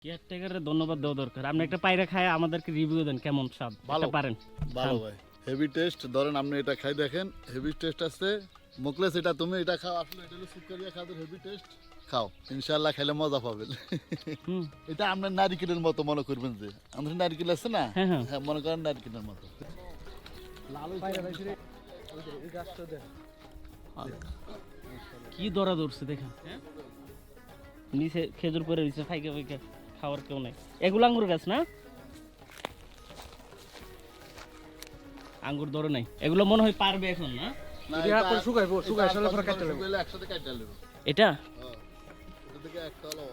কেয়ারটেকারের ধন্যবাদ দেওয়া দরকার। আপনি একটা পায়রা খায় আমাদেরকে রিভিউ দেন কেমন স্বাদ। ভালো পারেন ভালো ভাই, হেভি টেস্ট। ধরেন আপনি এটা খাই দেখেন, হেভি টেস্ট আছে। মুকলেস এটা তুমি এটা খাও, আসলে এটা হলো সুকারিয়া খাদের হেভি টেস্ট। খাও, ইনশাআল্লাহ খাইলে মজা পাবেন। এটা আপনার নারিকেলের মতো মনে করবেন, যে আমাদের নারিকেল আছে না, হ্যাঁ হ্যাঁ হ্যাঁ মনে করেন নারিকেলের মতো। কি দরা ধরছে দেখেন, নিচে খেজুর পরে দিচ্ছে, ফাইকা ফাইকা খাওয়ার কেউ নাই। এগুলো আঙ্গুর গাছ না, আঙ্গুর ধরে নাই। এগুলো মনে হয় পারবে এখন না, না, এটা এটা এখন শুকাইবো, শুকাই সালে পরে কাটতে লাগবে। শুকাইলে একসাথে কাটতে লাগবে। এটা হ্যাঁ, এটা থেকে একটা হলো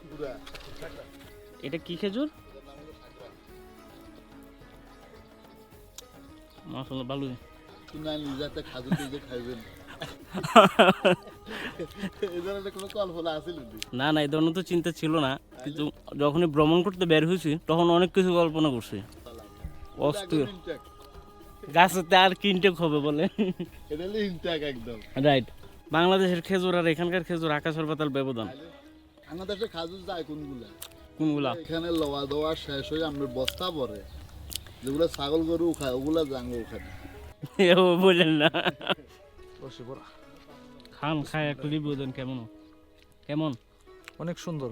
পুরা। এটা কি খেজুর? এটার নাম হলো সাকরা। মাশাআল্লাহ ভালো। তুমি না নিজেতে খাজুর দিয়ে খাইবেন, এই ধরনের কোনো কল্পনা আছিল নাকি? না না, এই ধরনের তো চিন্তা ছিল না, কিন্তু যখনই ভ্রমণ করতে বের হয়েছি তখন অনেক কিছু কল্পনা করছি। অস্থির একদম intact। গাছেতে আর কিনটেক হবে বলে। এটা হলো intact একদম। রাইট, বাংলাদেশের খেজুর আর এখানকার খেজুর আকাশের পাতাল ব্যবধান। বাংলাদেশে খাজুর যায় কোনগুলা? কোনগুলা? এখানে লওয়া দেওয়া শেষ হয়ে আমরা বস্তা পরে যেগুলো ছাগল গরু খায় ওগুলা জাঙ্গো ওখানে। এও বলেন না। রসে ভরা। খান খায় একটু রিভিউ দেন কেমন কেমন। অনেক সুন্দর,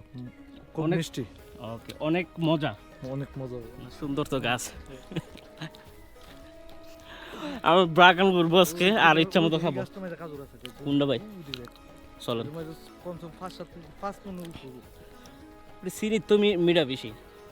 খুব অনেক- মিষ্টি, ওকে, অনেক মজা, অনেক মজা। সুন্দর তো গাছ। আমি ব্রাগান করবো আজকে আর ইচ্ছা মতো খাবো। কোনটা ভাই? চলেন। পঞ্চম 5 7 5 15 চিনি তুমি মিঠা বেশি।